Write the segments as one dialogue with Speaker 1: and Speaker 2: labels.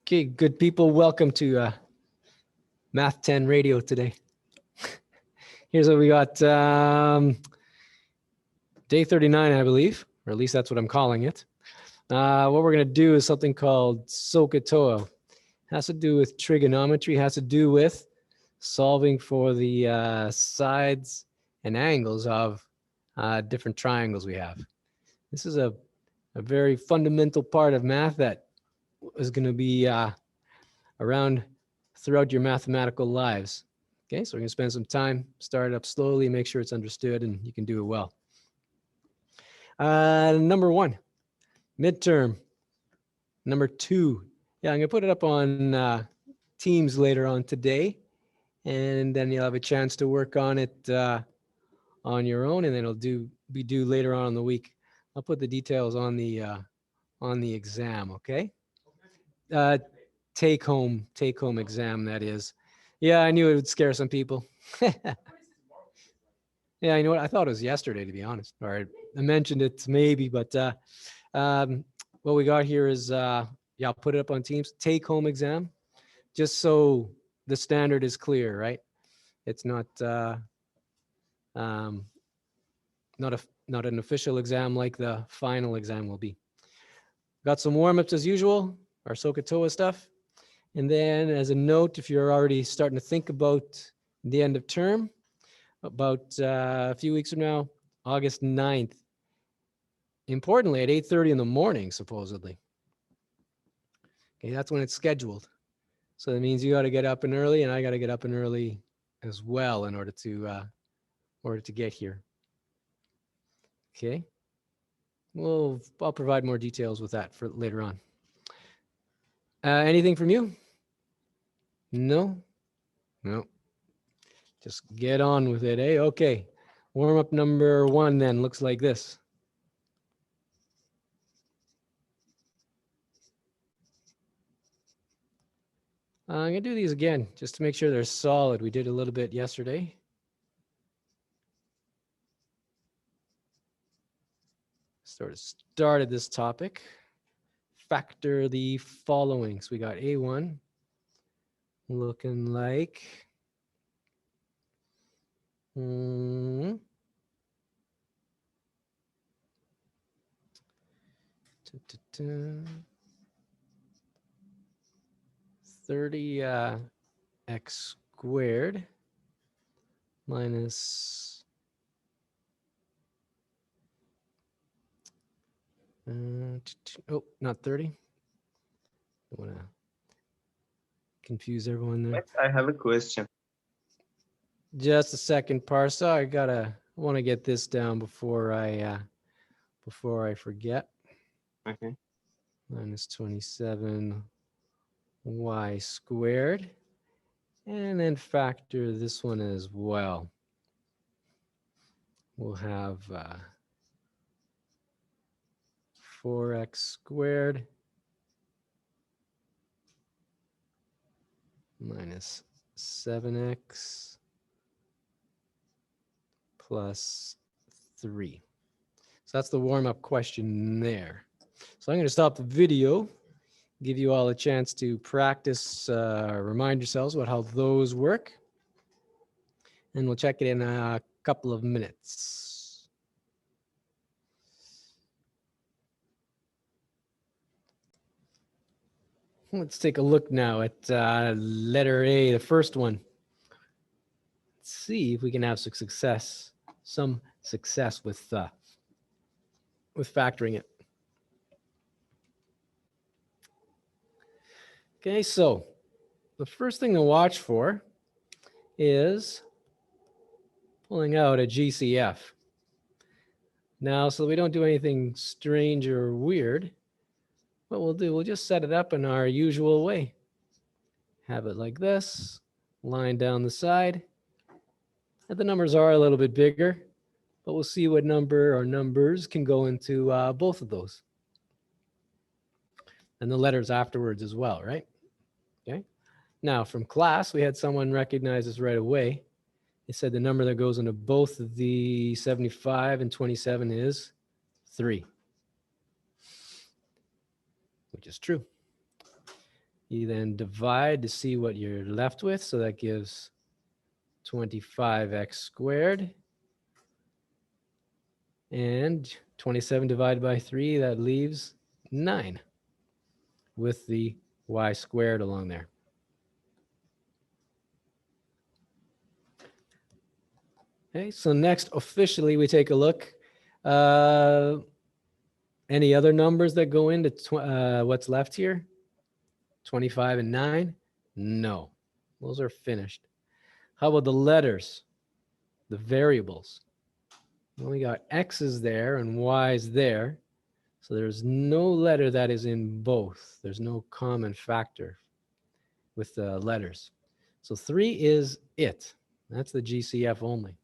Speaker 1: Okay, good people, welcome to Math 10 Radio today. Here's what we got. Day 39, I believe, or at least that's what I'm calling it. What we're going to do is something called SOH. Has to do with trigonometry, has to do with solving for the sides and angles of different triangles we have. This is a very fundamental part of math that is going to be around throughout your mathematical lives. Okay, so we're gonna spend some time, start it up slowly, make sure it's understood and you can do it well. Number one, midterm. Number two, yeah, I'm gonna put it up on Teams later on today, and then you'll have a chance to work on it on your own, and then it'll be due later on in the week. I'll put the details on the exam, okay? Take home exam, that is. Yeah, I knew it would scare some people. Yeah, you know what? I thought it was yesterday, to be honest. Or I mentioned it maybe, but what we got here is, yeah, I'll put it up on Teams. Take home exam, just so the standard is clear, right? It's not not an official exam like the final exam will be. Got some warm-ups as usual, our SOH stuff. And then as a note, if you're already starting to think about the end of term, about a few weeks from now, August 9th, importantly at 8:30 in the morning, supposedly. Okay, that's when it's scheduled. So that means you got to get up and early, and I got to get up and early as well in order to get here. Okay. Well, I'll provide more details with that for later on. Anything from you? No? No. Just get on with it, eh? Okay. Warm-up number one then looks like this. I'm going to do these again just to make sure they're solid. We did a little bit yesterday. Started this topic. Factor the following. So we got A1 looking like 30 x squared minus oh, not 30. Don't want to confuse everyone there.
Speaker 2: I have a question.
Speaker 1: Just a second, Parsa. I want to get this down before I forget.
Speaker 2: Okay.
Speaker 1: Minus 27 y squared, and then factor this one as well. We'll have 4x squared minus 7x plus 3. So that's the warm-up question there. So I'm going to stop the video, give you all a chance to practice, remind yourselves about how those work, and we'll check it in a couple of minutes. Let's take a look now at letter A, the first one. Let's see if we can have some success with factoring it. Okay, so the first thing to watch for is pulling out a GCF. Now, so we don't do anything strange or weird, what we'll do, we'll just set it up in our usual way. Have it like this, line down the side. And the numbers are a little bit bigger, but we'll see what number or numbers can go into both of those. And the letters afterwards as well, right? Okay. Now from class, we had someone recognize this right away. They said the number that goes into both of the 75 and 27 is 3, which is true. You then divide to see what you're left with. So that gives 25x squared. And 27 divided by 3, that leaves 9 with the y squared along there. Okay, so next officially we take a look. Any other numbers that go into what's left here? 25 and 9? No, those are finished. How about the letters, the variables? Well, we got x's there and y's there. So there's no letter that is in both. There's no common factor with the letters. So 3 is it. That's the GCF only.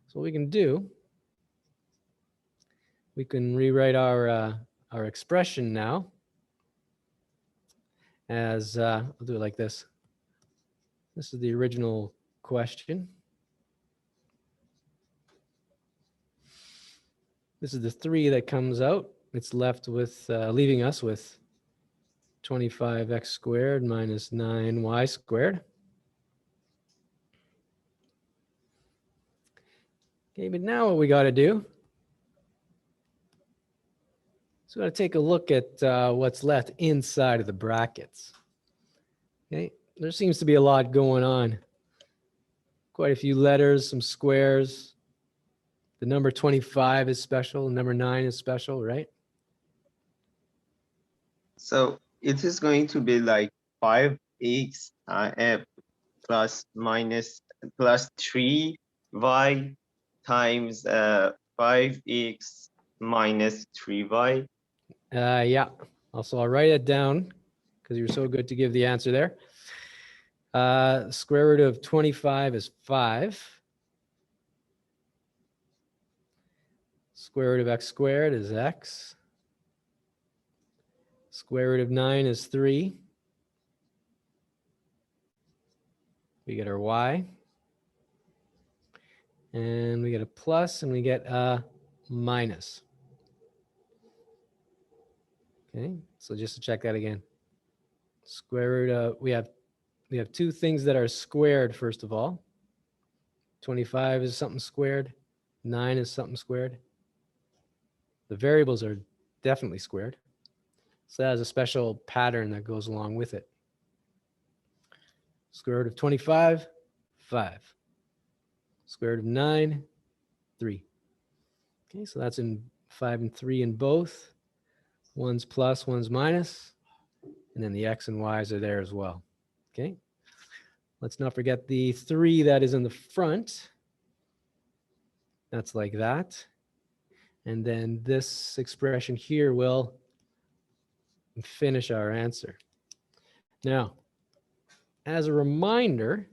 Speaker 1: So what we can do, we can rewrite our expression now as, I'll do it like this. This is the original question. This is the 3 that comes out. It's left with, leaving us with 25x squared minus 9y squared. Okay, but now what we got to do is we got to take a look at what's left inside of the brackets. Okay, there seems to be a lot going on. Quite a few letters, some squares. The number 25 is special. Number 9 is special, right?
Speaker 2: So it is going to be like 5x plus 3y times 5x minus 3y.
Speaker 1: Yeah. Also, I'll write it down because you're so good to give the answer there. Square root of 25 is 5. Square root of x squared is x. Square root of 9 is 3. We get our y. And we get a plus and we get a minus. Okay, so just to check that again. Square root of, we have 2 things that are squared, first of all. 25 is something squared. 9 is something squared. The variables are definitely squared. So that has a special pattern that goes along with it. Square root of 25, 5. Square root of 9, 3. Okay, so that's in 5 and 3 in both. One's plus, one's minus. And then the x and y's are there as well. Okay. Let's not forget the 3 that is in the front. That's like that. And then this expression here will finish our answer. Now, as a reminder,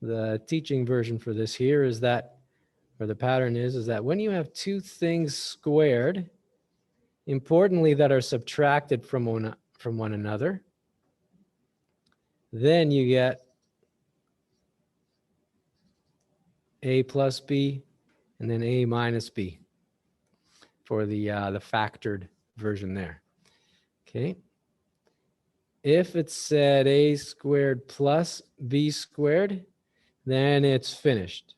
Speaker 1: the teaching version for this here is that, or the pattern is that when you have 2 things squared, importantly that are subtracted from one another, then you get a plus b and then a minus b for the factored version there. Okay. If it said a squared plus b squared, then it's finished.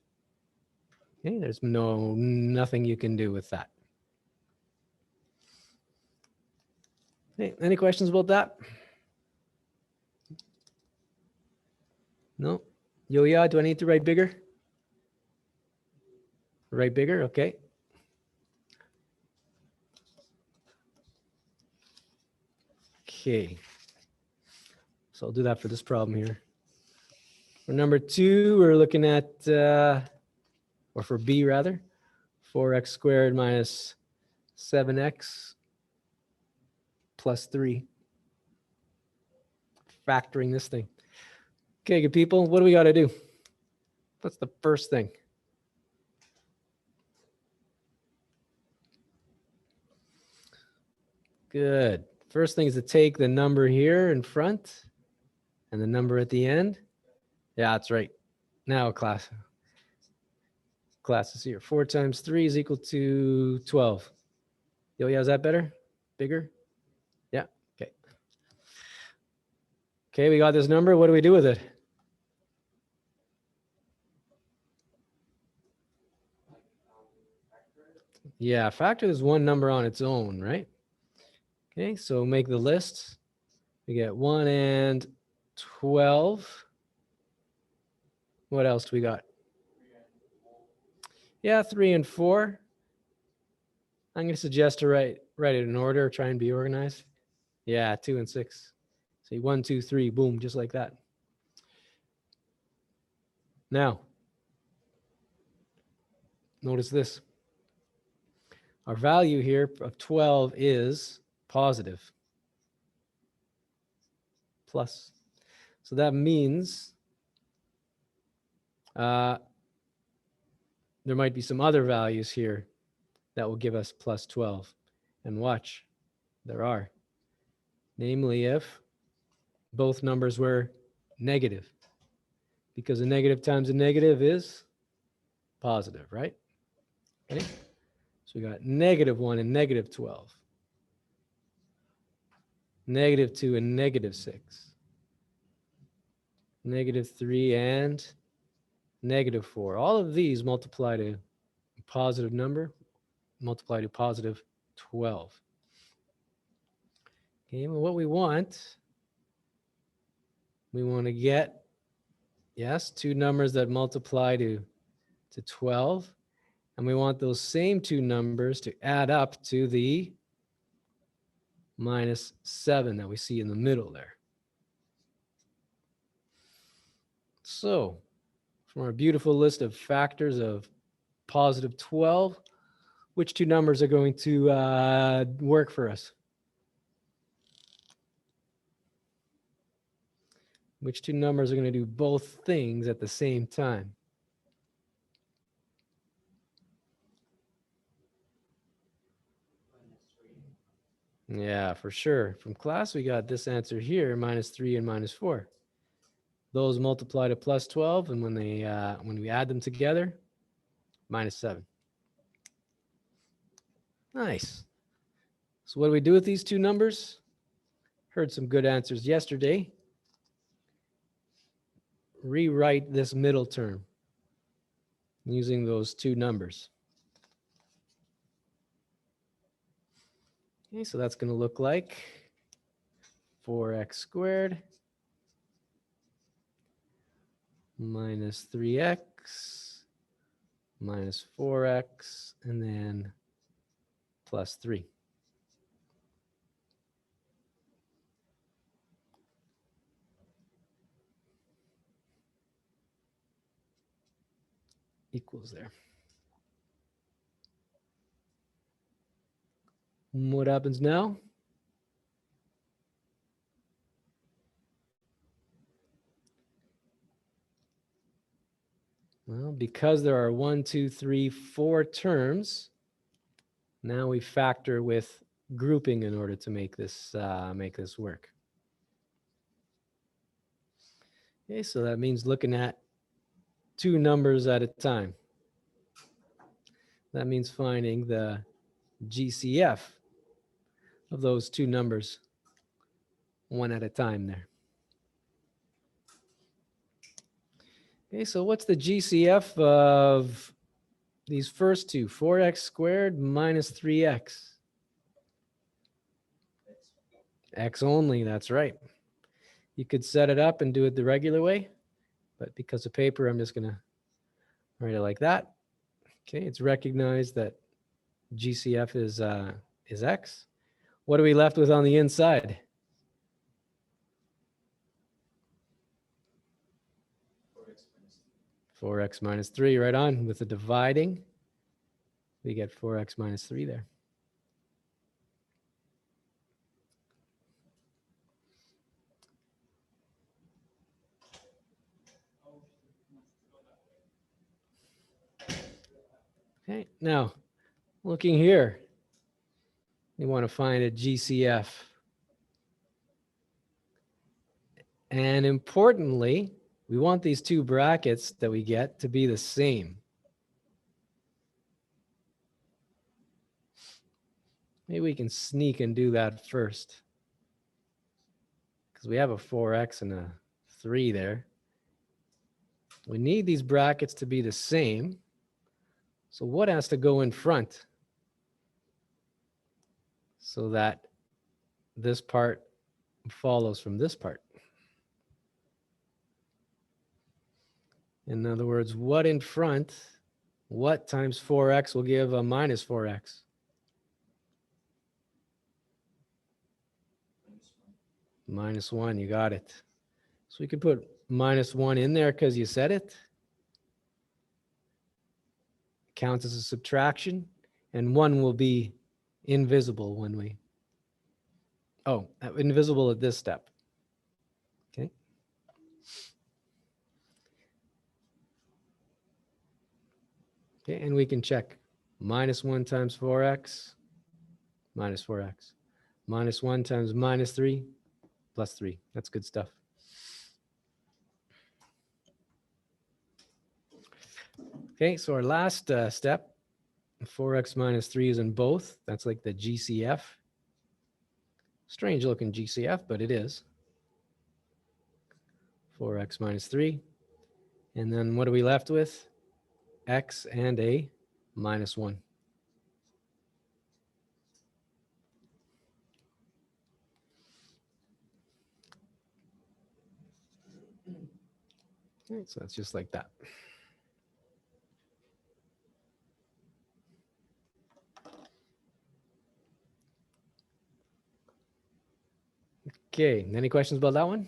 Speaker 1: Okay, there's nothing you can do with that. Okay, any questions about that? No? Yo-ya, do I need to write bigger? Write bigger, okay. Okay. So I'll do that for this problem here. For number 2, we're looking at, or for B rather, 4x squared minus 7x plus 3. Factoring this thing. Okay, good people, what do we got to do? What's the first thing? Good. First thing is to take the number here in front and the number at the end. Yeah, that's right. Now class is here. 4 times 3 is equal to 12. Yo, yeah, is that better? Bigger? Yeah, okay. Okay, we got this number. What do we do with it? Yeah, factor this one number on its own, right? Okay, so make the list. We get 1 and 12. What else do we got? Yeah, 3 and 4. I'm going to suggest to write it in order, try and be organized. Yeah, 2 and 6. See, 1, 2, 3, boom, just like that. Now, notice this. Our value here of 12 is positive. Plus. So that means there might be some other values here that will give us plus 12. And watch, there are. Namely, if both numbers were negative. Because a negative times a negative is positive, right? Okay. So we got -1 and -12. -2 and -6. -3 and -4. All of these multiply to a positive number, multiply to positive 12. Okay, well, what we want to get, yes, two numbers that multiply to 12. And we want those same two numbers to add up to the -7 that we see in the middle there. So, from our beautiful list of factors of positive 12, which two numbers are going to work for us? Which two numbers are going to do both things at the same time? Yeah, for sure. From class, we got this answer here, -3 and -4. Those multiply to plus 12, and when we add them together, -7. Nice. So what do we do with these two numbers? Heard some good answers yesterday. Rewrite this middle term using those two numbers. Okay, so that's going to look like 4x squared minus 3x minus 4x and then plus 3. Equals there. What happens now? Well, because there are 1, 2, 3, 4 terms, now we factor with grouping in order to make this work. Okay, so that means looking at two numbers at a time. That means finding the GCF of those two numbers one at a time there. Okay, so what's the GCF of these first two? 4x squared minus 3x. X only, that's right. You could set it up and do it the regular way, but because of paper, I'm just going to write it like that. Okay, it's recognized that GCF is X. What are we left with on the inside? 4x minus 3, right on. With the dividing, we get 4x minus 3 there. Okay, now looking here, we want to find a GCF. And importantly, we want these two brackets that we get to be the same. Maybe we can sneak and do that first. because we have a 4x and a 3 there. We need these brackets to be the same. So what has to go in front so that this part follows from this part? In other words, what in front, what times 4x will give a minus 4x? Minus 1, you got it. So we could put minus 1 in there because you said it. Counts as a subtraction, and 1 will be invisible when we, invisible at this step. Okay. Okay, and we can check. Minus 1 times 4x, minus 4x. Minus 1 times minus 3, plus 3. That's good stuff. Okay, so our last step, 4x minus 3 is in both. That's like the GCF. Strange looking GCF, but it is. 4x minus 3. And then what are we left with? X and a minus 1. Okay, so that's just like that. Okay, any questions about that one?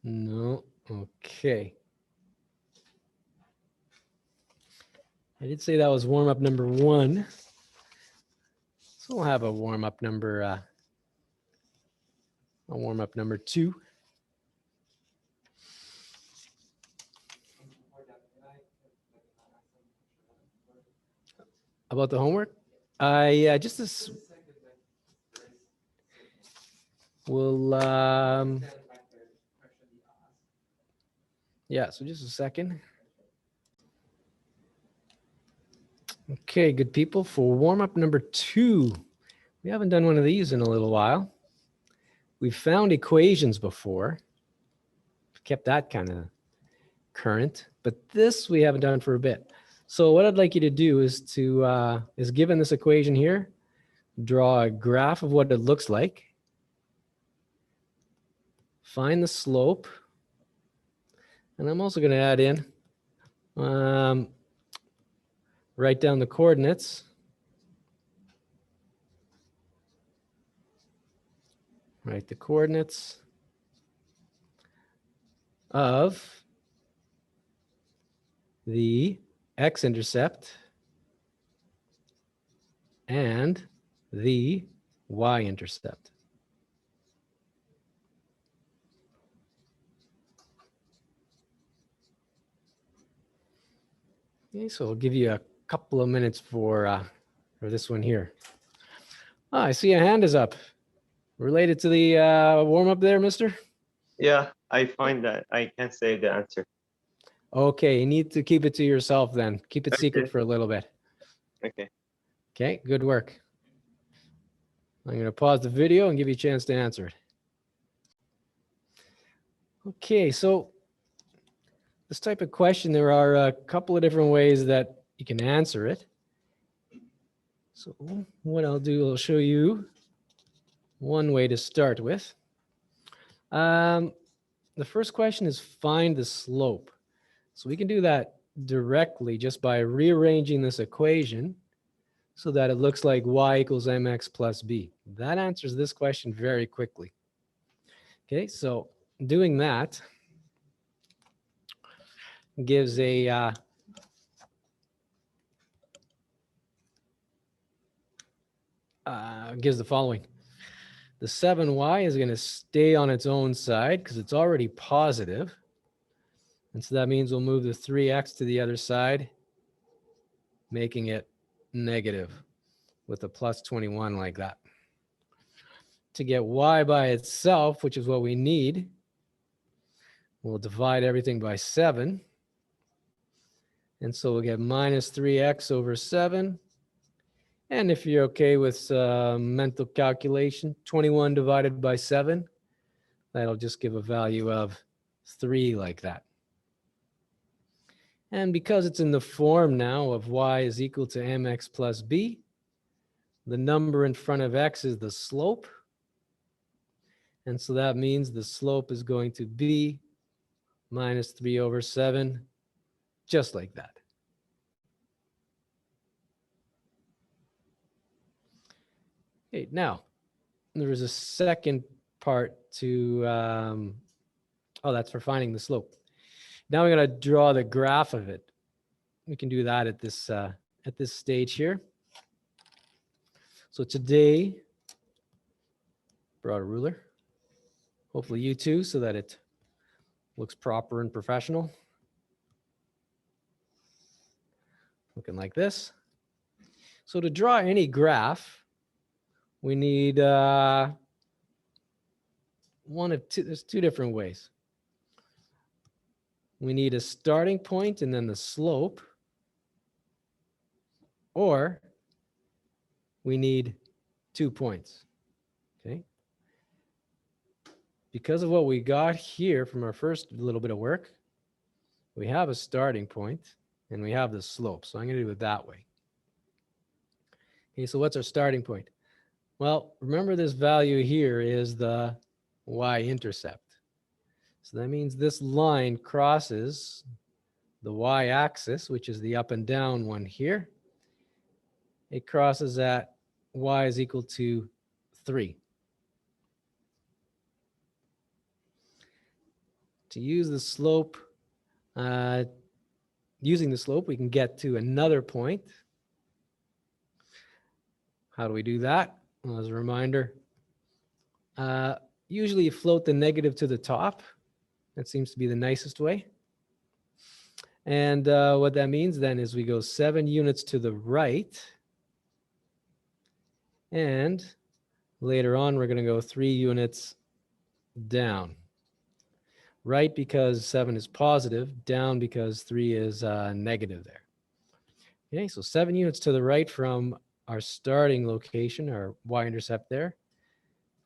Speaker 1: No, okay. I did say that was warm-up number 1. So we'll have a warm-up number 2. About the homework? Yeah, just this. We'll, yeah, so just a second. Okay, good people, for warm-up number 2, we haven't done one of these in a little while. We've found equations before, kept that kind of current, but this we haven't done for a bit. So what I'd like you to do is to, given this equation here, draw a graph of what it looks like, find the slope, and I'm also going to add in, write down the coordinates. Write the coordinates of the x-intercept and the y-intercept. Okay, so I'll give you a couple of minutes for this one here. Oh, I see a hand is up. Related to the warm-up there, mister?
Speaker 2: Yeah, I find that I can't say the answer.
Speaker 1: Okay, you need to keep it to yourself then. Keep it secret
Speaker 2: Okay.
Speaker 1: for a little bit.
Speaker 2: Okay.
Speaker 1: Okay, good work. I'm going to pause the video and give you a chance to answer it. Okay, so this type of question, there are a couple of different ways that you can answer it. So what I'll do, I'll show you one way to start with. The first question is find the slope. So we can do that directly just by rearranging this equation so that it looks like y equals mx plus b. That answers this question very quickly. Okay, so doing that gives a gives the following. The 7y is going to stay on its own side because it's already positive. And so that means we'll move the 3x to the other side, making it negative with a plus 21 like that. To get y by itself, which is what we need, we'll divide everything by 7. And so we'll get minus 3x over 7 And if you're okay with mental calculation, 21 divided by 7, that'll just give a value of 3 like that. And because it's in the form now of y is equal to mx plus b, the number in front of x is the slope. And so that means the slope is going to be minus 3 over 7, just like that. Okay, now, there is a second part to, oh, that's for finding the slope. Now we're going to draw the graph of it. We can do that at this stage here. So today, brought a ruler. Hopefully you too, so that it looks proper and professional. Looking like this. So to draw any graph, we need one of two. There's two different ways. We need a starting point and then the slope, or we need 2 points. Okay. Because of what we got here from our first little bit of work, we have a starting point and we have the slope. So I'm going to do it that way. Okay, so what's our starting point? Well, remember this value here is the y-intercept. So that means this line crosses the y-axis, which is the up and down one here. It crosses at y is equal to 3. To use the slope, using the slope, we can get to another point. How do we do that? Well, as a reminder, usually you float the negative to the top. That seems to be the nicest way. And what that means then is we go 7 units to the right. And later on, we're going to go 3 units down. Right because 7 is positive, down because 3 is negative there. Okay, so 7 units to the right from our starting location, our y-intercept there.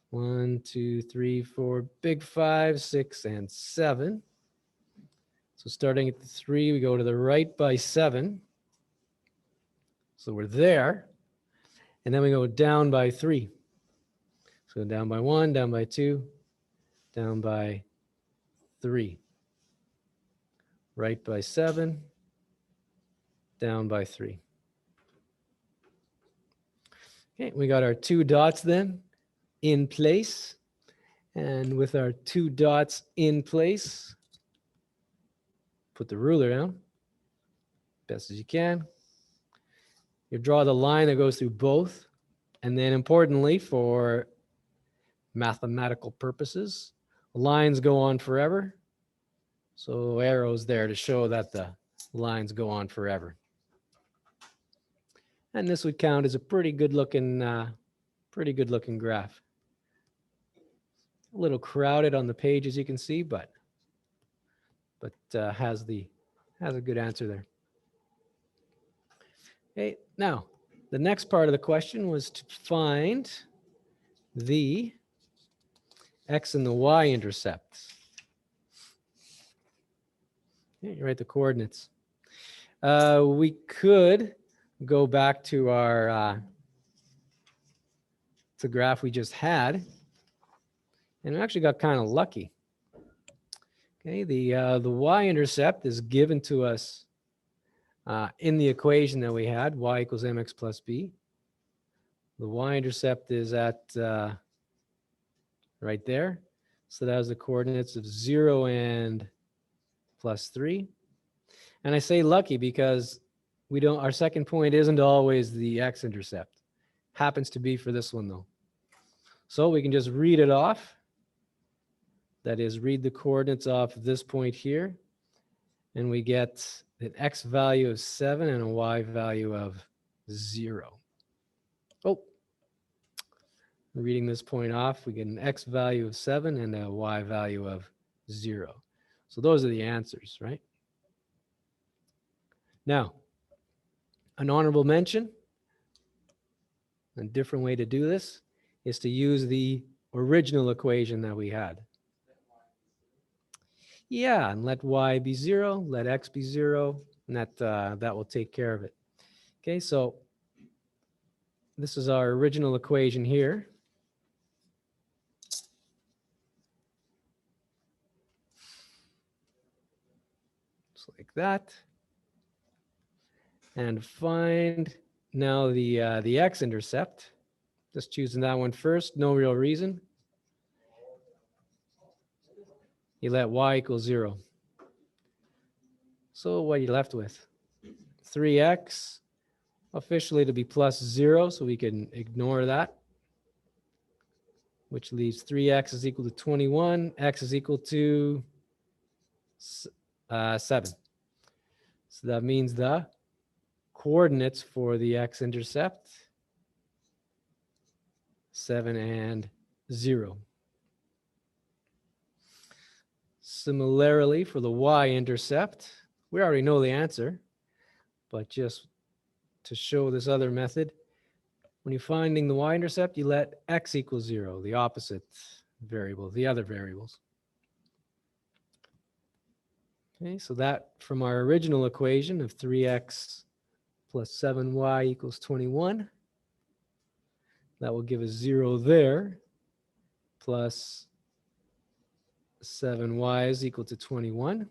Speaker 1: 1, 2, 3, 4, big 5, 6, and 7. So starting at the 3, we go to the right by 7. So we're there. And then we go down by 3. So down by 1, down by 2, down by 3. Right by 7, down by 3. Okay, we got our 2 dots then in place. And with our 2 dots in place, put the ruler down best as you can. You draw the line that goes through both. And then importantly, for mathematical purposes, lines go on forever. So arrows there to show that the lines go on forever. And this would count as a pretty good looking graph. A little crowded on the page, as you can see, but has a good answer there. Okay, now the next part of the question was to find the x and the y intercepts. Okay, you write the coordinates. We could go back to our the graph we just had, and we actually got kind of lucky. Okay, the y-intercept is given to us in the equation that we had, y equals mx plus b. The y-intercept is at right there. So that has the coordinates of 0 and plus 3. And I say lucky because our second point isn't always the x-intercept. Happens to be for this one though. So we can just read it off. That is, read the coordinates off this point here. And we get an x value of 7 and a y value of 0. Oh, reading this point off, we get an x value of 7 and a y value of 0. So those are the answers, right? Now, an honorable mention. A different way to do this is to use the original equation that we had. Yeah, and let y be 0, let x be 0, and that will take care of it. Okay, so this is our original equation here. Just like that. And find now the x-intercept. Just choosing that one first, no real reason. You let y equal 0. So what are you left with? 3x, officially to be plus 0, so we can ignore that, which leaves 3x is equal to 21, x is equal to 7. So that means the coordinates for the x-intercept, 7 and 0. Similarly, for the y-intercept, we already know the answer, but just to show this other method, when you're finding the y-intercept, you let x equal 0, the opposite variable, the other variables. Okay, so that from our original equation of 3x plus 7y equals 21, that will give us 0 there, plus 7y is equal to 21,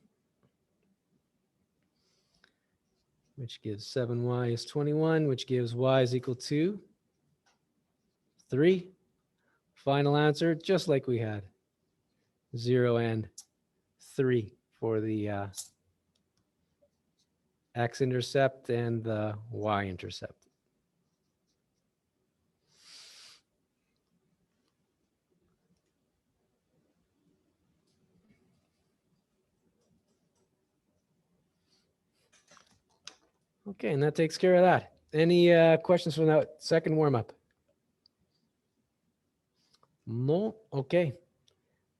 Speaker 1: which gives 7y is 21, which gives y is equal to 3. Final answer, just like we had, 0 and 3 for the x-intercept and the y-intercept. Okay, and that takes care of that. Any questions from that second warm-up? No? Okay.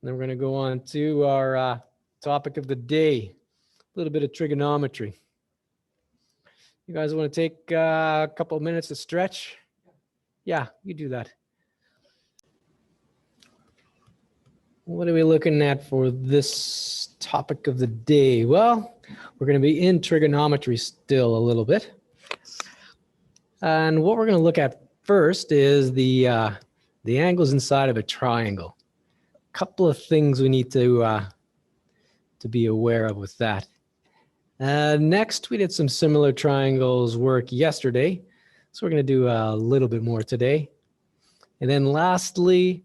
Speaker 1: Then we're going to go on to our topic of the day, a little bit of trigonometry. You guys want to take a couple of minutes to stretch? Yeah, you do that. What are we looking at for this topic of the day? Well, we're going to be in trigonometry still a little bit. And what we're going to look at first is the angles inside of a triangle. A couple of things we need to be aware of with that. Next, we did some similar triangles work yesterday. So we're going to do a little bit more today. And then lastly,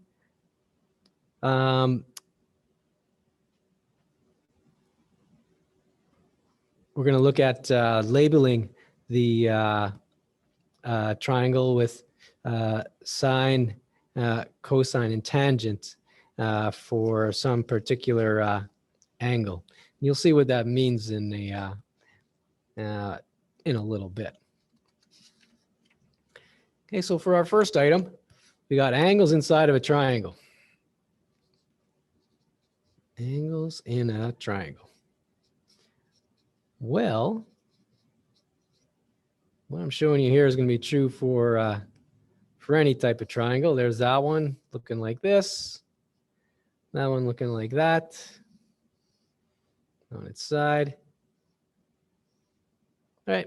Speaker 1: we're going to look at labeling the triangle with sine, cosine, and tangent for some particular angle. You'll see what that means in a little bit. Okay, so for our first item, we got angles inside of a triangle. Angles in a triangle. Well, what I'm showing you here is going to be true for any type of triangle. There's that one looking like this. That one looking like that. On its side. All right.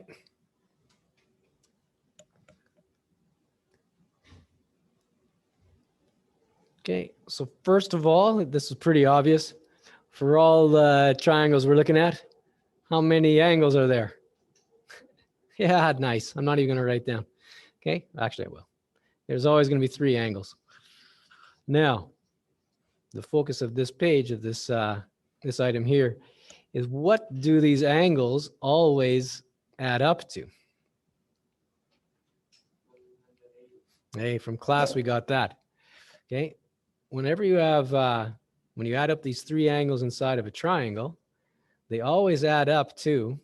Speaker 1: Okay, so first of all, this is pretty obvious. For all the triangles we're looking at, how many angles are there? Yeah, nice. I'm not even going to write down. Okay, actually I will. There's always going to be 3 angles. Now, the focus of this page, of this item here, is what do these angles always add up to? Hey, from class we got that. Okay, whenever you have, when you add up these 3 angles inside of a triangle, they always add up to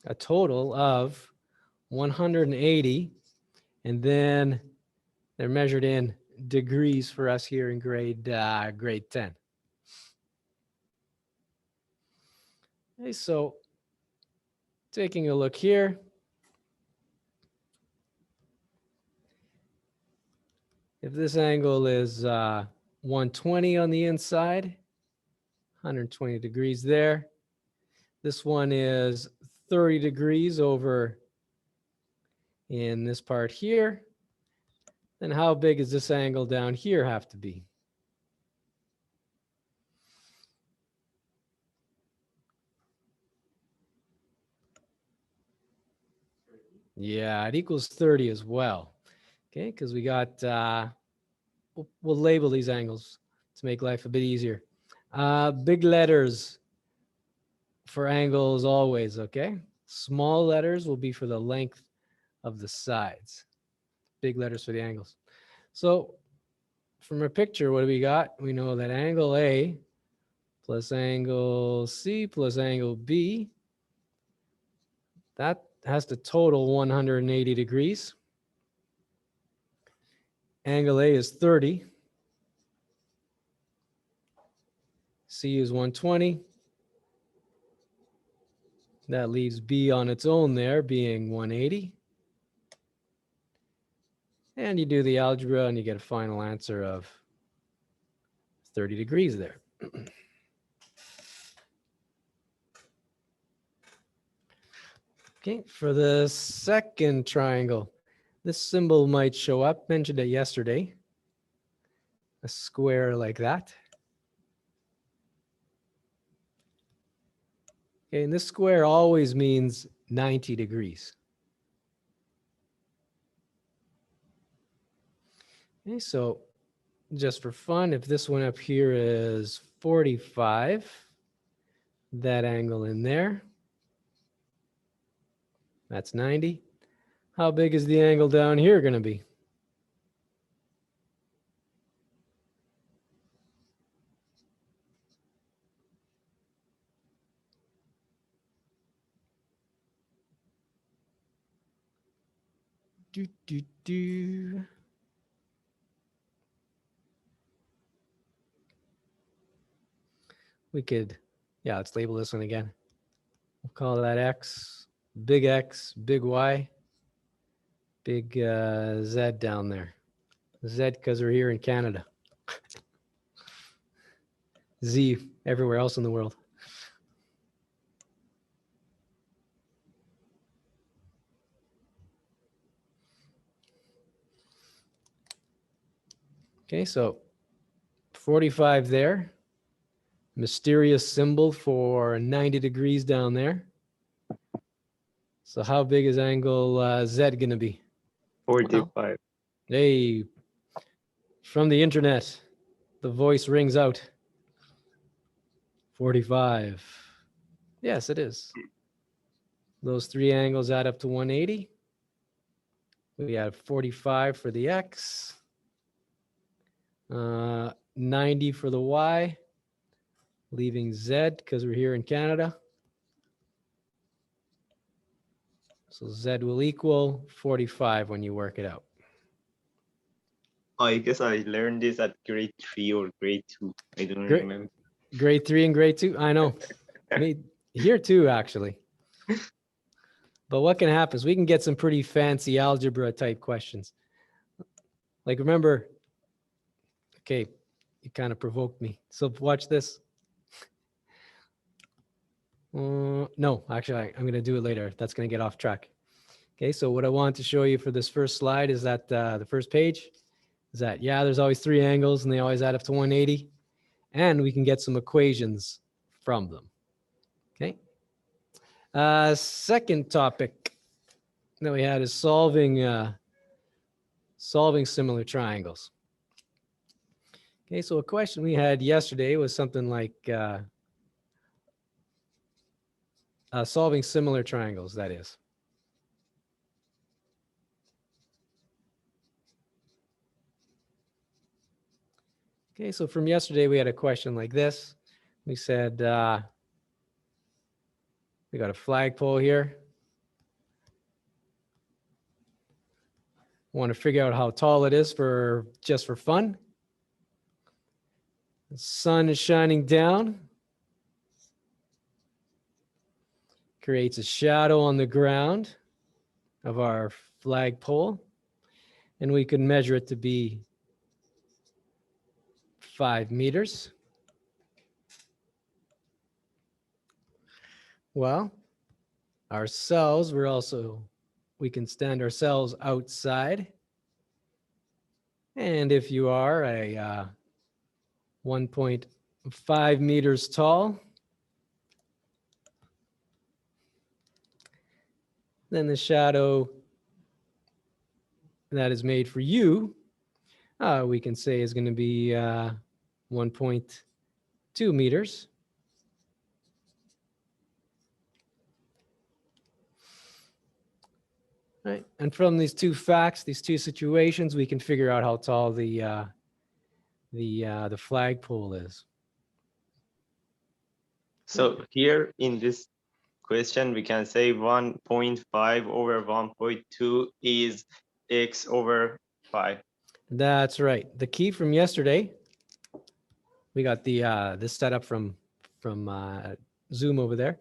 Speaker 1: a total of 180, and then they're measured in degrees for us here in grade 10. Okay, so taking a look here, if this angle is 120 on the inside, 120 degrees there. This one is 30 degrees over in this part here. Then how big does this angle down here have to be? Yeah, it equals 30 as well. Okay, because we got, we'll label these angles to make life a bit easier. Big letters for angles always, okay? Small letters will be for the length of the sides. Big letters for the angles. So from our picture, what do we got? We know that angle A plus angle C plus angle B, that has to total 180 degrees. Angle A is 30. C is 120. That leaves B on its own there being 180. And you do the algebra and you get a final answer of 30 degrees there. Okay, for the second triangle, this symbol might show up, mentioned it yesterday. A square like that. Okay, and this square always means 90 degrees. Okay, so just for fun, if this one up here is 45, that angle in there, that's 90. How big is the angle down here going to be? Do, do, do. We could, yeah, let's label this one again. We'll call that X, big Y, big Z down there. Z because we're here in Canada. Z everywhere else in the world. Okay, so 45 there. Mysterious symbol for 90 degrees down there. So how big is angle Z going to be?
Speaker 2: 45.
Speaker 1: Hey, from the internet, the voice rings out. 45. Yes, it is. Those three angles add up to 180. We have 45 for the X, 90 for the Y, leaving Z because we're here in Canada. So Z will equal 45 when you work it out.
Speaker 2: I guess I learned this at grade 3 or grade 2. I don't remember.
Speaker 1: Grade 3 and grade 2? I know. Me here too, actually. But what can happen is we can get some pretty fancy algebra type questions. Like remember, okay, you kind of provoked me. So watch this. No, actually, I'm going to do it later. That's going to get off track. Okay, so what I want to show you for this first slide is that the first page is that, yeah, there's always three angles and they always add up to 180. And we can get some equations from them. Okay. Second topic that we had is solving similar triangles. Okay, so a question we had yesterday was something like solving similar triangles, that is. Okay, so from yesterday we had a question like this. We said we got a flagpole here. Want to figure out how tall it is just for fun. The sun is shining down. Creates a shadow on the ground of our flagpole. And we can measure it to be 5 meters. Well, our cells, we can stand our cells outside. And if you are a 1.5 meters tall, then the shadow that is made for you, we can say is going to be 1.2 meters. Right. And from these two facts, these two situations, we can figure out how tall the flagpole is.
Speaker 2: So here in this question, we can say 1.5 over 1.2 is x over 5.
Speaker 1: That's right. The key from yesterday, we got this setup from Zoom over there.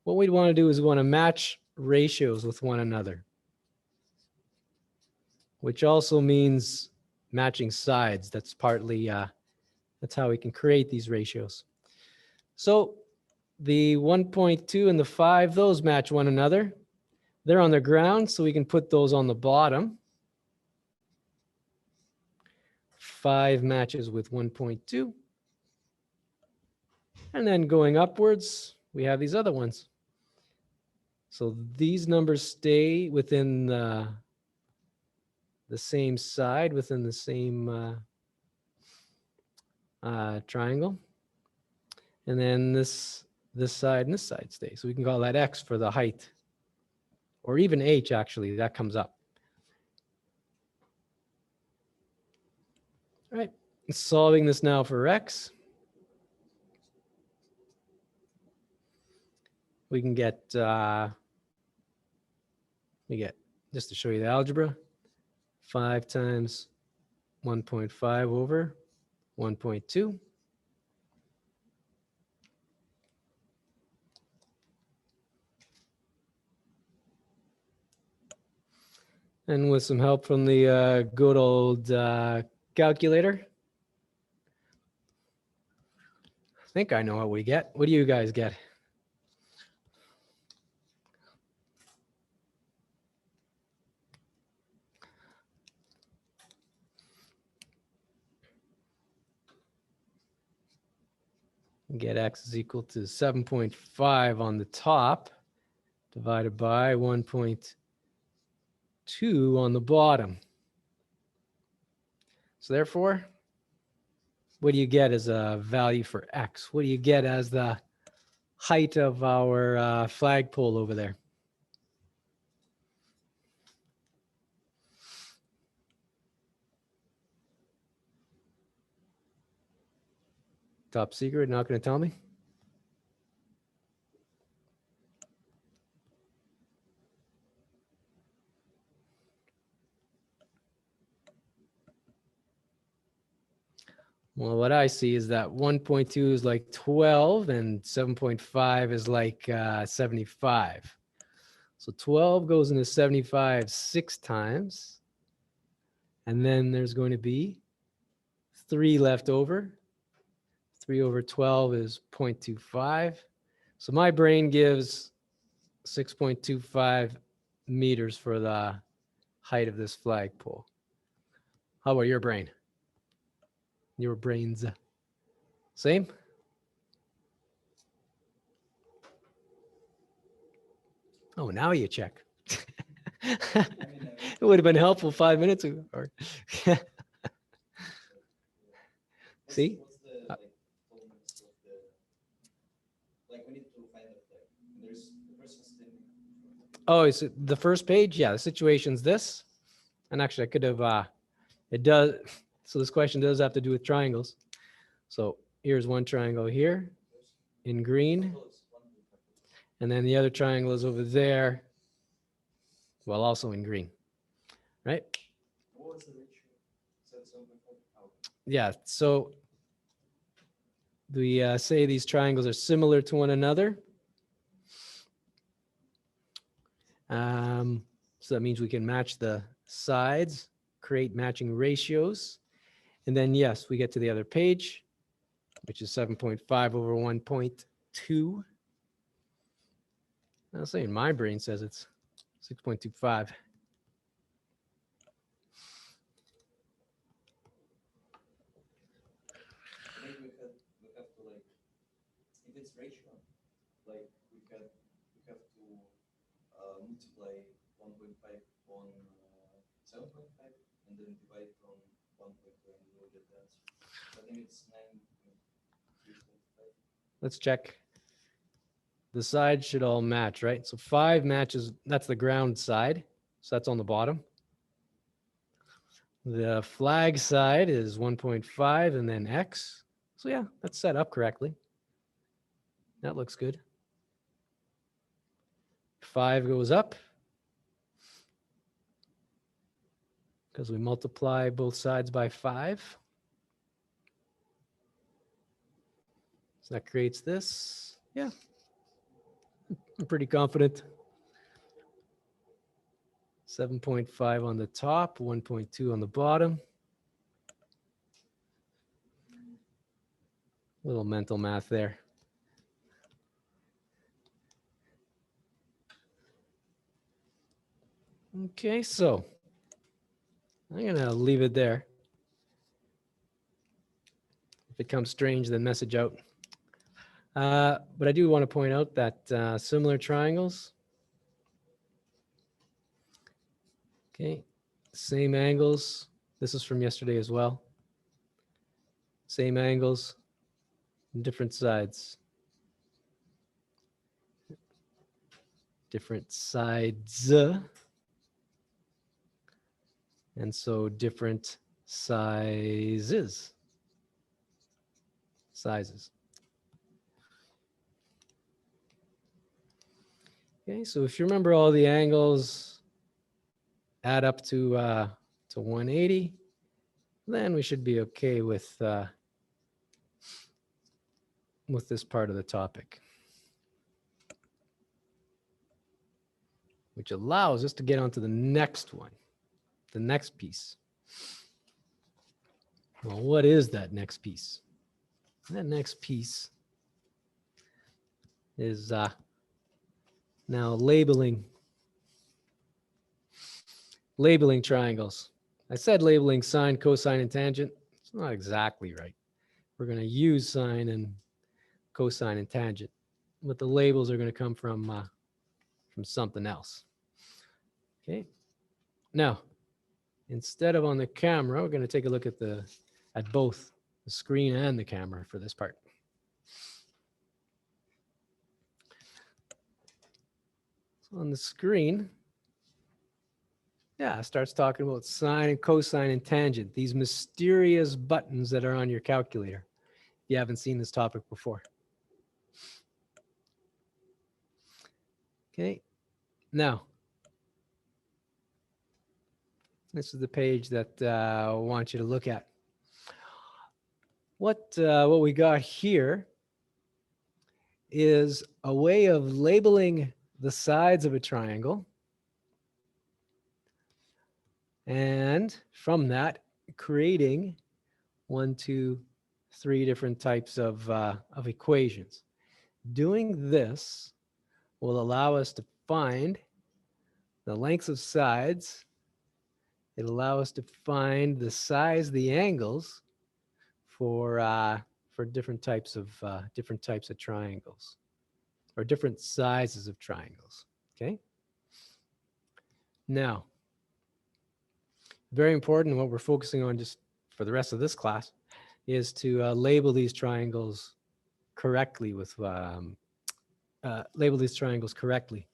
Speaker 1: What we'd want to do is we want to match ratios with one another, which also means matching sides. That's partly, that's how we can create these ratios. So the 1.2 and the 5, those match one another. They're on the ground, so we can put those on the bottom. 5 matches with 1.2. And then going upwards, we have these other ones. So these numbers stay within the same side, within the same triangle. And then this side and this side stay. So we can call that X for the height. Or even H, actually, that comes up. All right, solving this now for X. We can get, just to show you the algebra, 5 times 1.5 over 1.2. And with some help from the good old calculator, I think I know what we get. What do you guys get? Get X is equal to 7.5 on the top, divided by 1.2 on the bottom. So therefore, what do you get as a value for X? What do you get as the height of our flagpole over there? Top secret, not going to tell me? Well, what I see is that 1.2 is like 12 and 7.5 is like 75. So 12 goes into 75 6 times. And then there's going to be 3 left over. 3 over 12 is 0.25. So my brain gives 6.25 meters for the height of this flagpole. How about your brain? Your brain's same? Oh, now you check. It would have been helpful 5 minutes ago. See? Oh, is it the first page? Yeah, the situation's this. And actually, I could have, it does, so this question does have to do with triangles. So here's one triangle here in green. And then the other triangle is over there, well, also in green, right? Yeah, so we say these triangles are similar to one another. So that means we can match the sides, create matching ratios. And then, yes, we get to the other page, which is 7.5 over 1.2. I'll say my brain says it's 6.25.
Speaker 3: I think we have to like, if it's ratio, like we have to multiply 1.5 on 7.5 and then divide from 1.2 and we'll get the answer. I think it's 9.375.
Speaker 1: Let's check. The sides should all match, right? So 5 matches, that's the ground side. So that's on the bottom. The flag side is 1.5 and then X. So yeah, that's set up correctly. That looks good. 5 goes up because we multiply both sides by 5. So that creates this. Yeah, I'm pretty confident. 7.5 on the top, 1.2 on the bottom. Little mental math there. Okay, so I'm gonna leave it there. If it comes strange, then message out. But I do want to point out that similar triangles, okay, same angles. This is from yesterday as well. Same angles, different sides. Different sides. And so different sizes. Sizes. Okay, so if you remember all the angles add up to 180, then we should be okay with this part of the topic, which allows us to get on to the next one, the next piece. Well, what is that next piece? That next piece is now labeling triangles. I said labeling sine, cosine, and tangent. It's not exactly right. We're going to use sine and cosine and tangent, but the labels are going to come from something else. Okay. Now, instead of on the camera, we're going to take a look at both the screen and the camera for this part. So on the screen, yeah, it starts talking about sine and cosine and tangent, these mysterious buttons that are on your calculator. If you haven't seen this topic before. Okay, now, this is the page that I want you to look at. What we got here is a way of labeling the sides of a triangle. And from that, creating 1, 2, 3 different types of equations. Doing this will allow us to find the lengths of sides. It'll allow us to find the size of the angles for different types of triangles, or different sizes of triangles. Okay. Now, very important, what we're focusing on just for the rest of this class is to label these triangles correctly with label these triangles correctly.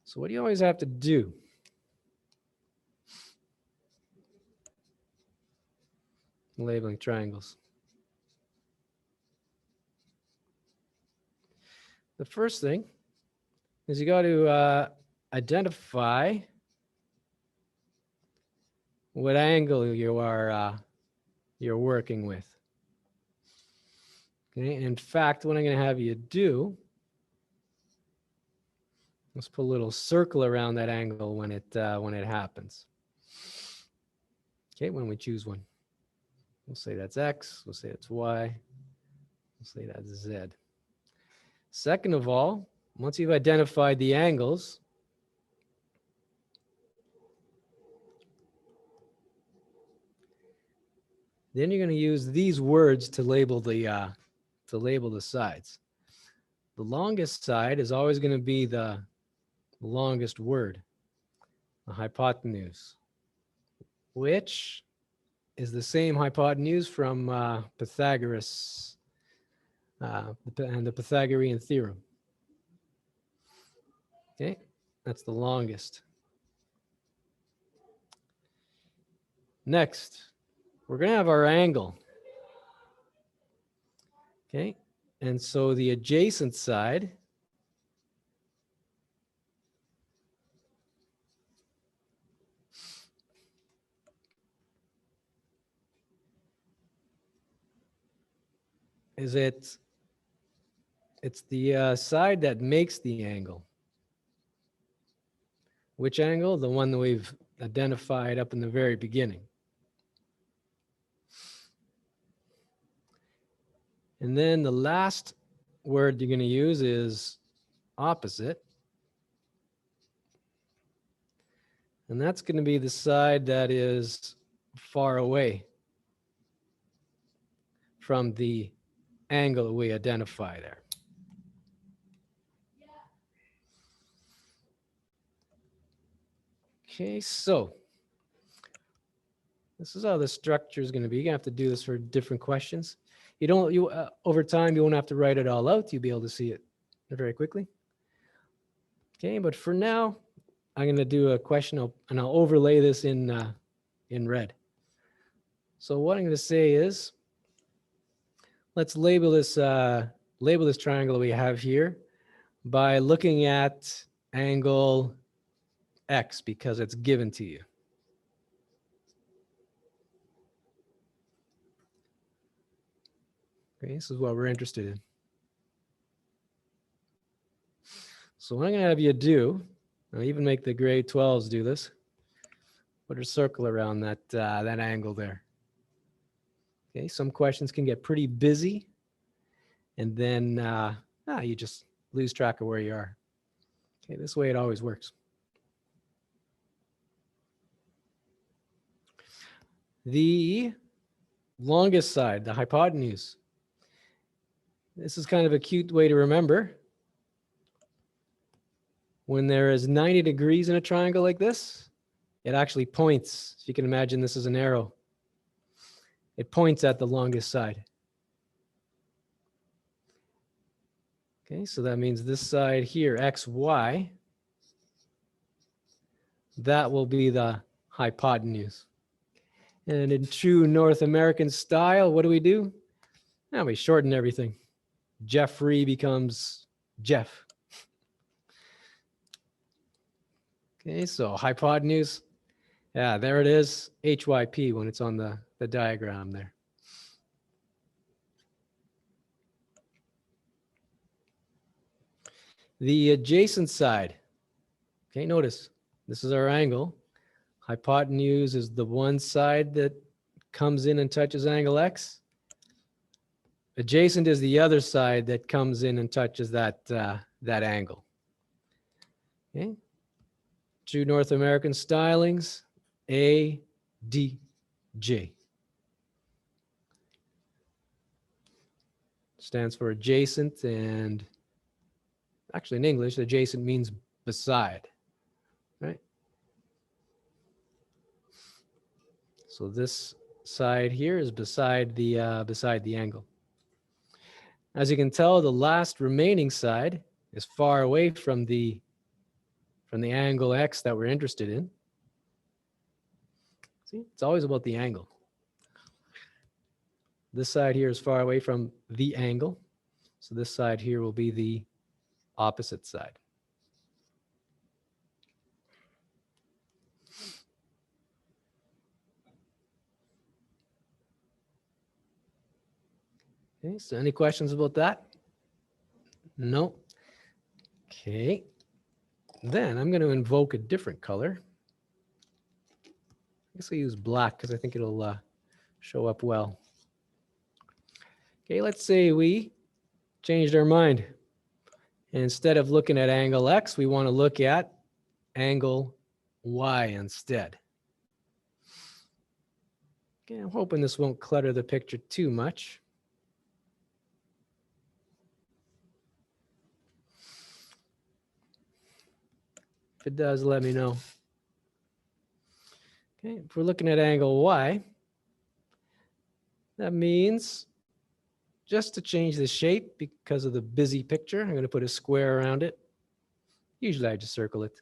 Speaker 1: So what do you always have to do? Labeling triangles. The first thing is you got to identify what angle you're working with. Okay. In fact, what I'm going to have you do, let's put a little circle around that angle when it happens. Okay, when we choose one. We'll say that's X, we'll say it's Y, we'll say that's Z. Second of all, once you've identified the angles, then you're going to use these words to label the sides. The longest side is always going to be the longest word, the hypotenuse, which is the same hypotenuse from Pythagoras and the Pythagorean theorem. Okay, that's the longest. Next, we're going to have our angle. Okay, and so the adjacent side is it's the side that makes the angle. Which angle? The one that we've identified up in the very beginning. And then the last word you're going to use is opposite. And that's going to be the side that is far away from the angle that we identify there. Okay, so this is how the structure is going to be. You're going to have to do this for different questions. Over time, you won't have to write it all out. You'll be able to see it very quickly. Okay, but for now, I'm going to do a question and I'll overlay this in red. So what I'm going to say is, let's label this triangle we have here by looking at angle X because it's given to you. Okay, this is what we're interested in. So what I'm going to have you do, I'll even make the grade 12s do this. Put a circle around that angle there. Okay, some questions can get pretty busy, and then you just lose track of where you are. Okay, this way it always works. The longest side, the hypotenuse. This is kind of a cute way to remember. When there is 90 degrees in a triangle like this, it actually points. If you can imagine this is an arrow. It points at the longest side. Okay, so that means this side here, XY, that will be the hypotenuse. And in true North American style, what do? Now we shorten everything. Jeffrey becomes Jeff. Okay, so hypotenuse. Yeah, there it is, HYP when it's on the diagram there. The adjacent side. Okay, notice this is our angle. Hypotenuse is the one side that comes in and touches angle X. Adjacent is the other side that comes in and touches that angle. Okay. True North American stylings, A, D, J. Stands for adjacent, and actually in English, adjacent means beside, right? So this side here is beside the angle. As you can tell, the last remaining side is far away from the angle X that we're interested in. See, it's always about the angle. This side here is far away from the angle. So this side here will be the opposite side. Okay, so any questions about that? No. Okay. Then I'm going to invoke a different color. guess I'll use black because I think it'll show up well. Okay, let's say we changed our mind. Instead of looking at angle X, we want to look at angle Y instead. Okay, I'm hoping this won't clutter the picture too much. If it does, let me know. Okay, if we're looking at angle Y, that means just to change the shape because of the busy picture, I'm going to put a square around it. Usually I just circle it.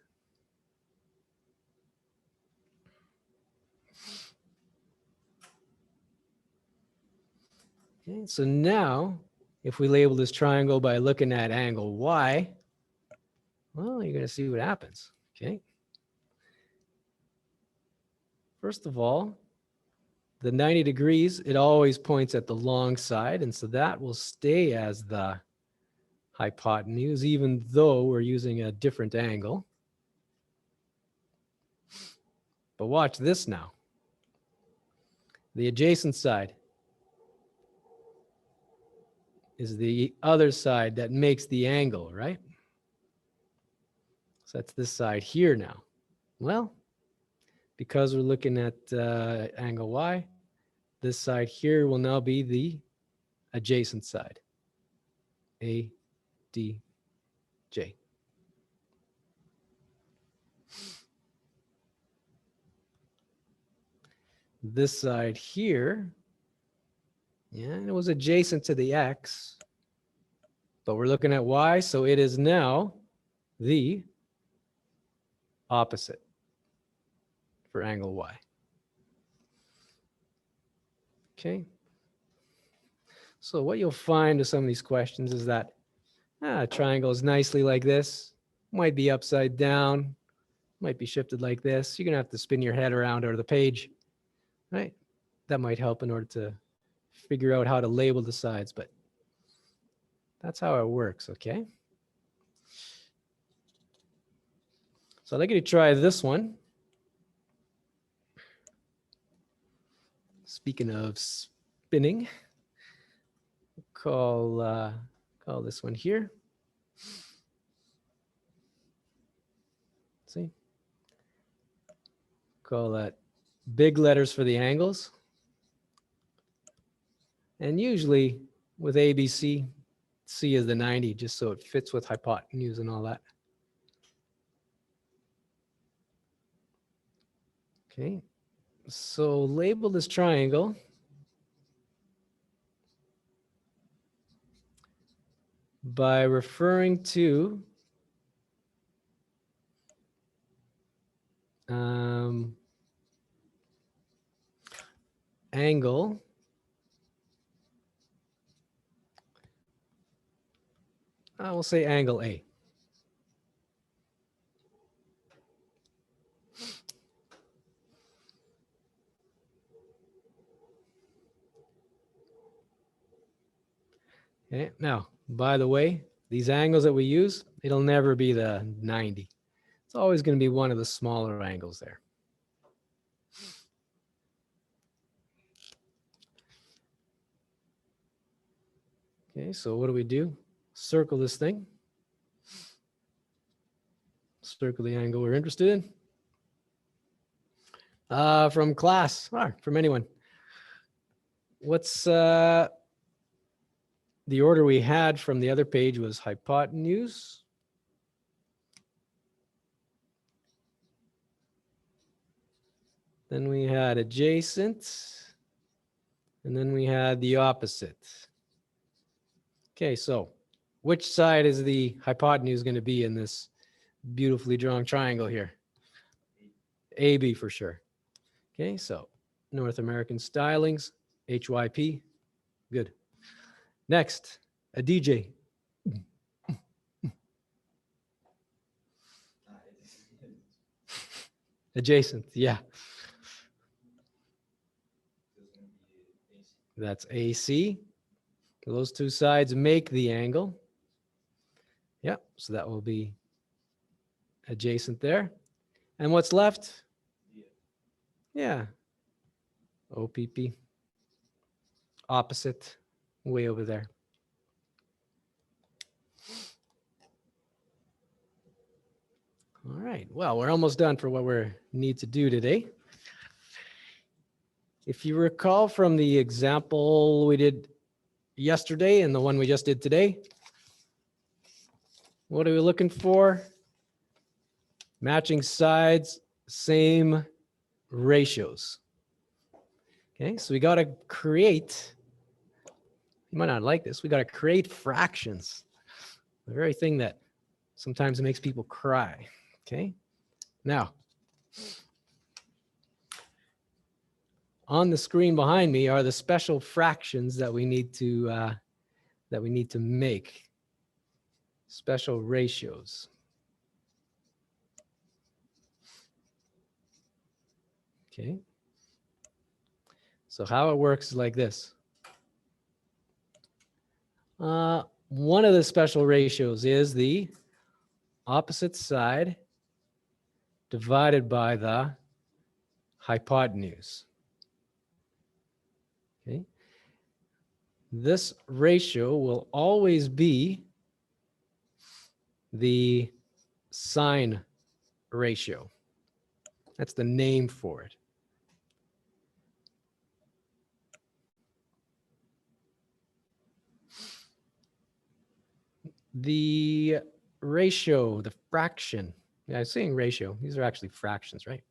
Speaker 1: Okay, so now if we label this triangle by looking at angle Y, well, you're going to see what happens. Okay. First of all, the 90 degrees, it always points at the long side, and so that will stay as the hypotenuse, even though we're using a different angle. But watch this now. The adjacent side is the other side that makes the angle, right? So that's this side here now. Well, because we're looking at angle Y, this side here will now be the adjacent side. A, D, J. This side here, yeah, it was adjacent to the X, but we're looking at Y, so it is now the opposite for angle Y. Okay. So what you'll find with some of these questions is that a triangle is nicely like this, might be upside down, might be shifted like this. You're going to have to spin your head around over the page, right? That might help in order to figure out how to label the sides, but that's how it works, okay? So I'd like you to try this one. Speaking of spinning, call this one here. See? Call that big letters for the angles. And usually with ABC, C is the 90, just so it fits with hypotenuse and all that. Okay, so label this triangle by referring to angle I will say angle A. Okay, now, by the way, these angles that we use, it'll never be the 90. It's always going to be one of the smaller angles there. Okay, so what do? Circle this thing. Circle the angle we're interested in. From class, or from anyone. What's the order we had from the other page was hypotenuse. Then we had adjacent. And then we had the opposite. Okay, so which side is the hypotenuse going to be in this beautifully drawn triangle here? AB for sure. Okay, so North American stylings, HYP, good. Next, a DJ. Adjacent, yeah. That's AC. Those two sides make the angle. Yep, so that will be adjacent there. And what's left? Yeah. OPP. Opposite. Way over there. All right. Well, we're almost done for what we need to do today. If you recall from the example we did yesterday and the one we just did today, what are we looking for? Matching sides, same ratios. Okay, so we got to create, you might not like this, we got to create fractions. The very thing that sometimes makes people cry. Okay, now, on the screen behind me are the special fractions that we need to make. Special ratios. Okay. So how it works is like this. One of the special ratios is the opposite side divided by the hypotenuse. Okay. This ratio will always be the sine ratio. That's the name for it. The ratio, the fraction. Yeah, I'm saying ratio. These are actually fractions, right?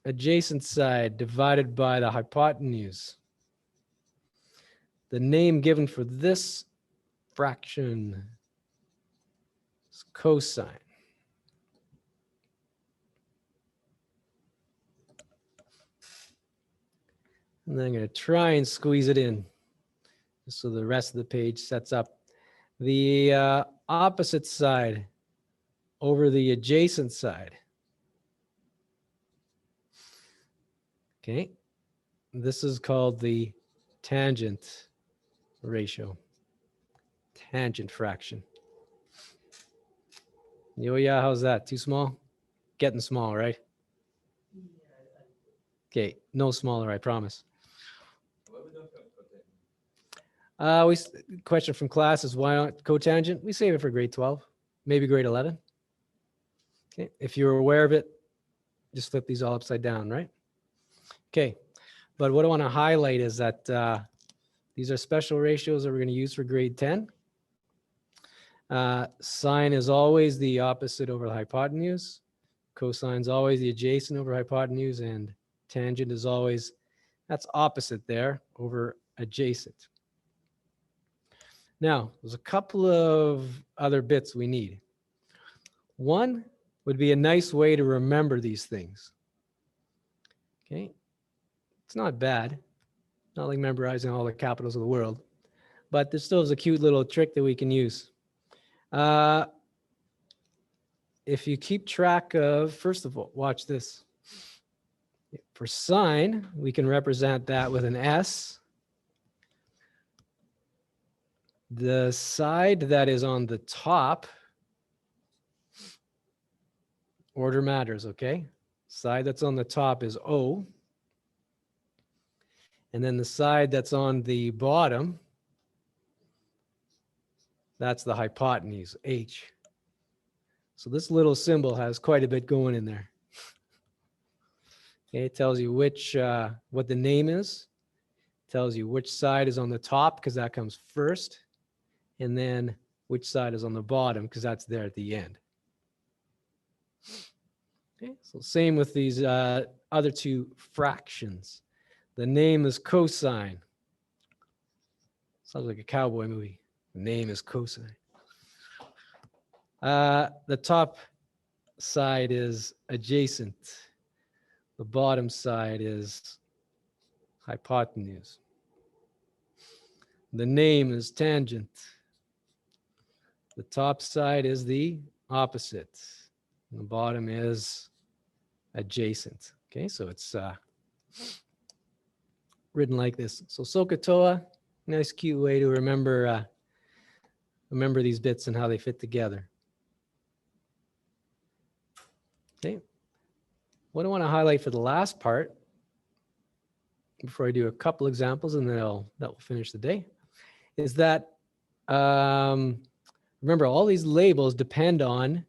Speaker 1: Adjacent side divided by the hypotenuse. The name given for this fraction is cosine. And then I'm going to try and squeeze it in just so the rest of the page sets up. The opposite side over the adjacent side. Okay, this is called the tangent ratio, tangent fraction. Yo, yeah, how's that? Too small? Getting small, right? Okay, no smaller, I promise.
Speaker 3: Why we don't have cotangent?
Speaker 1: Question from class is why not cotangent? We save it for grade 12, maybe grade 11. Okay, if you're aware of it, just flip these all upside down, right? Okay, but what I want to highlight is that these are special ratios that we're going to use for grade 10. Sine is always the opposite over the hypotenuse. Cosine is always the adjacent over hypotenuse, and tangent is always, that's opposite there over adjacent. Now, there's a couple of other bits we need. One would be a nice way to remember these things. Okay, it's not bad. Not like memorizing all the capitals of the world, but there still is a cute little trick that we can use. If you keep track of, first of all, watch this. For sine, we can represent that with an S. The side that is on the top, order matters, okay? Side that's on the top is O. And then the side that's on the bottom, that's the hypotenuse, H. So this little symbol has quite a bit going in there. Okay, it tells you which, what the name is, tells you which side is on the top because that comes first, and then which side is on the bottom because that's there at the end. Okay, so same with these other two fractions. The name is cosine. Sounds like a cowboy movie. The name is cosine. The top side is adjacent. The bottom side is hypotenuse. The name is tangent. The top side is the opposite. And the bottom is adjacent. Okay, so it's written like this. So SOH, nice cute way to remember these bits and how they fit together. Okay. What I want to highlight for the last part, before I do a couple examples and then that will finish the day, is that remember all these labels depend on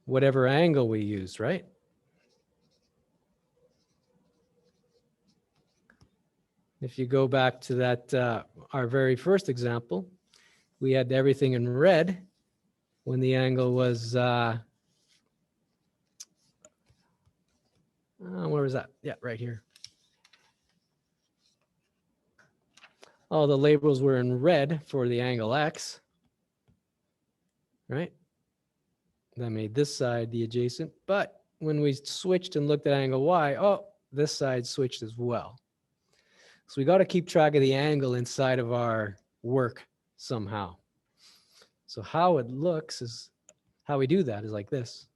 Speaker 1: whatever angle we use, right? If you go back to that, our very first example, we had everything in red when the angle was, where was that? Yeah, right here. All the labels were in red for the angle X, right? That made this side the adjacent, but when we switched and looked at angle Y, oh, this side switched as well. So we got to keep track of the angle inside of our work somehow. So how it looks is, how we do that is like this.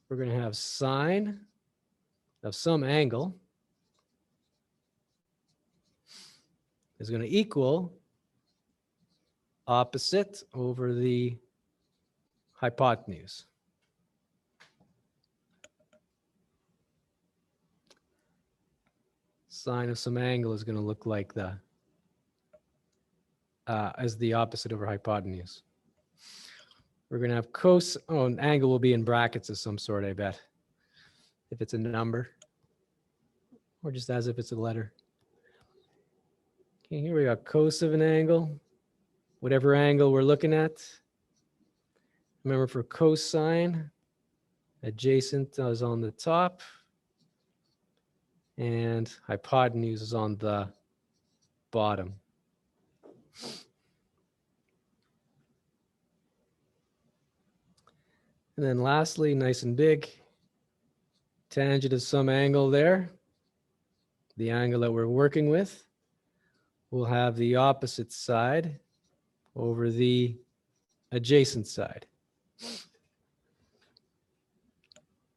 Speaker 1: We're going to have sine of some angle is going to equal opposite over the hypotenuse. Sine of some angle is going to look like the as the opposite over hypotenuse. We're going to have an angle will be in brackets of some sort, I bet, if it's a number, or just as if it's a letter. Okay, here we got cos of an angle, whatever angle we're looking at. Remember, for cosine, adjacent is on the top, and hypotenuse is on the bottom. And then lastly, nice and big, tangent of some angle there, the angle that we're working with, we'll have the opposite side over the adjacent side.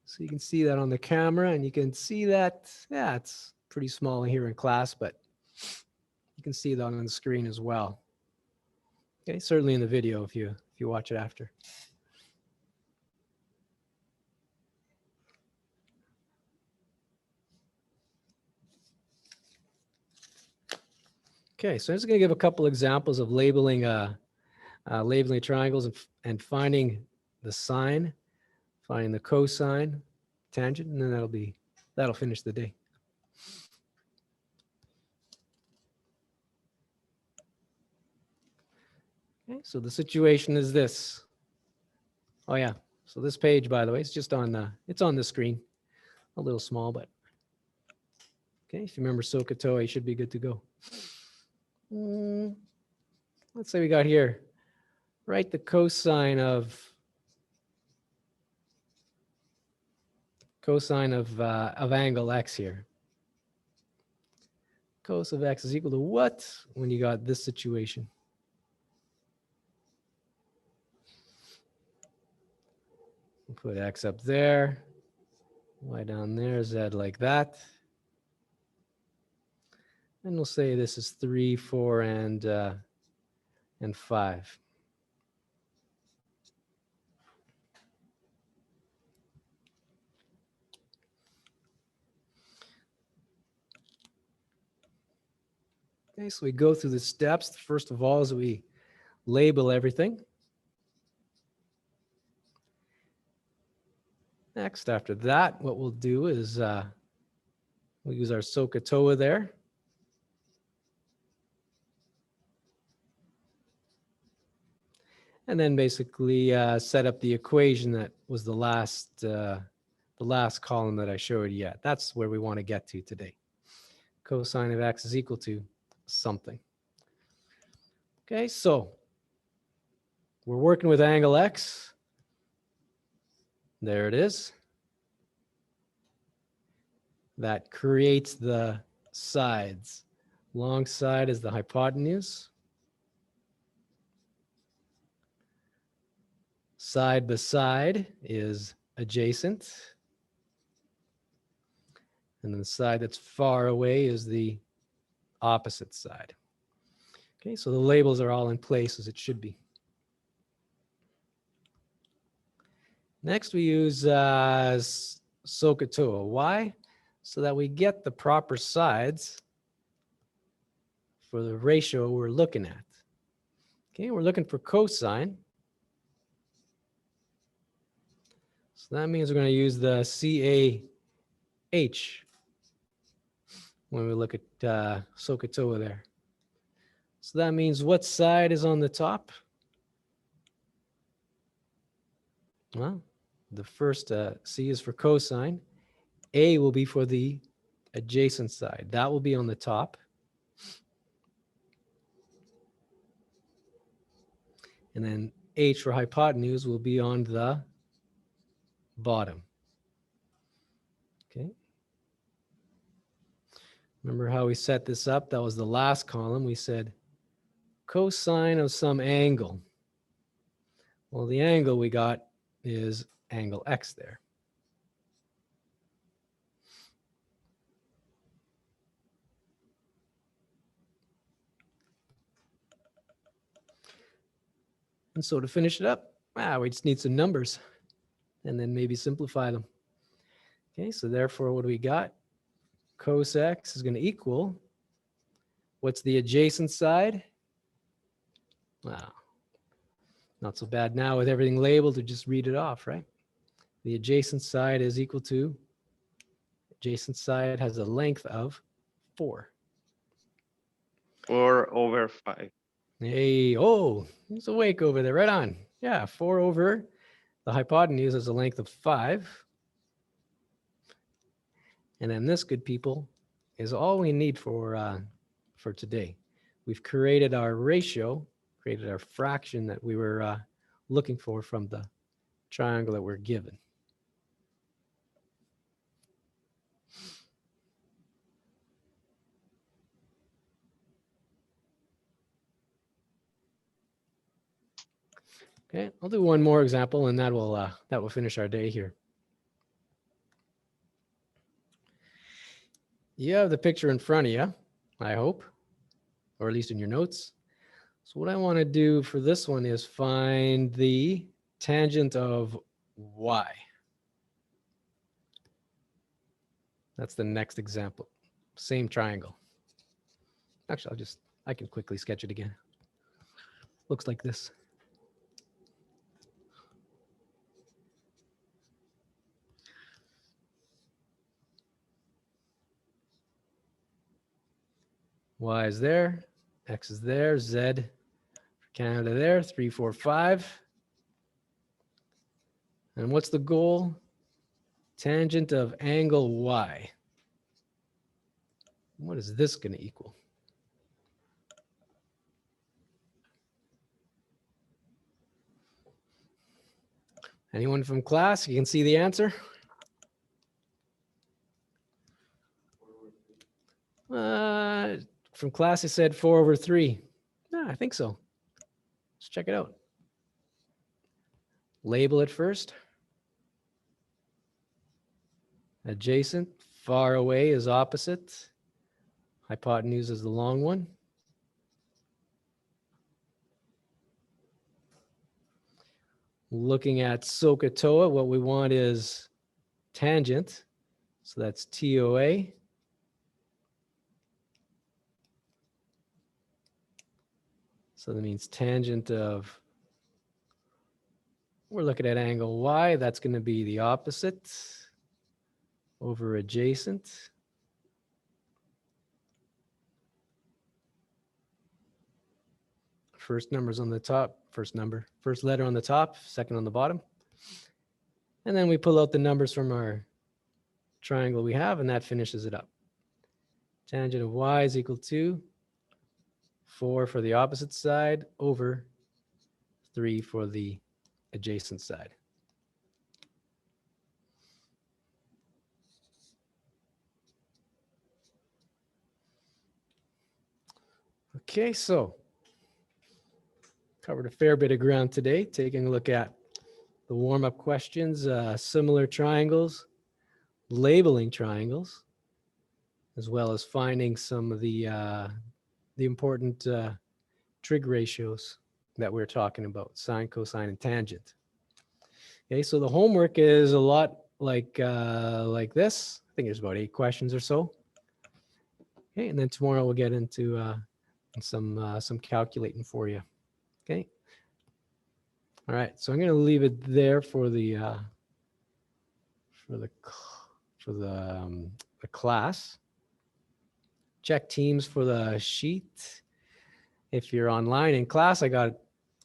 Speaker 1: So you can see that on the camera, and you can see that, yeah, it's pretty small here in class, but you can see that on the screen as well. Okay, certainly in the video if you watch it after. Okay, so I'm just going to give a couple examples of labeling triangles and finding the sine, finding the cosine, tangent, and then that'll finish the day. Okay, so the situation is this. Oh yeah, so this page, by the way, it's just on it's on the screen, a little small, but okay. If you remember SOH, you should be good to go. Let's say we got here, write the cosine of angle X here. Cos of X is equal to what when you got this situation? We'll put X up there, Y down there, Z like that. And we'll say this is 3, 4, and 5. Okay, so we go through the steps. First of all, is we label everything. Next, after that, what we'll do is we'll use our SOH there. And then basically set up the equation that was the last column that I showed you yet. That's where we want to get to today. Cosine of X is equal to something. Okay, so we're working with angle X. There it is. That creates the sides. Long side is the hypotenuse. Side beside is adjacent. And then the side that's far away is the opposite side. Okay, so the labels are all in place as it should be. Next, we use SOH. Why? So that we get the proper sides for the ratio we're looking at. Okay, we're looking for cosine. So that means we're going to use the CAH when we look at SOH there. So that means what side is on the top? Well, the first C is for cosine. A will be for the adjacent side. That will be on the top. And then H for hypotenuse will be on the bottom. Okay. Remember how we set this up? That was the last column. We said cosine of some angle. Well, the angle we got is angle X there. And so to finish it up, we just need some numbers and then maybe simplify them. Okay, so therefore what do we got? Cos X is going to equal, what's the adjacent side? Wow, not so bad now with everything labeled to just read it off, right? The adjacent side is equal to, adjacent side has a length of 4.
Speaker 2: 4/5.
Speaker 1: Hey, oh, he's awake over there, right on. Yeah, 4 over the hypotenuse has a length of 5. And then this, good people, is all we need for today. We've created our ratio, created our fraction that we were looking for from the triangle that we're given. Okay, I'll do one more example and that will finish our day here. You have the picture in front of you, I hope, or at least in your notes. So what I want to do for this one is find the tangent of y. That's the next example. Same triangle. Actually, I can quickly sketch it again. Looks like this. Y is there, X is there, Z for Canada there, 3, 4, 5. And what's the goal? Tangent of angle Y. What is this going to equal? Anyone from class? You can see the answer? From class, it said 4/3. No, I think so. Let's check it out. Label it first. Adjacent, far away is opposite. Hypotenuse is the long one. Looking at SOH, what we want is tangent. So that's TOA. So that means tangent of, we're looking at angle Y. That's going to be the opposite over adjacent. First number's on the top, first letter on the top, second on the bottom. And then we pull out the numbers from our triangle we have, and that finishes it up. Tangent of Y is equal to 4 for the opposite side over 3 for the adjacent side. Okay, so covered a fair bit of ground today, taking a look at the warm-up questions, similar triangles, labeling triangles, as well as finding some of the important trig ratios that we're talking about, sine, cosine, and tangent. Okay, so the homework is a lot like this. I think there's about 8 questions or so. Okay, and then tomorrow we'll get into some calculating for you. Okay. All right, so I'm going to leave it there for the the class. Check Teams for the sheet. If you're online in class, I got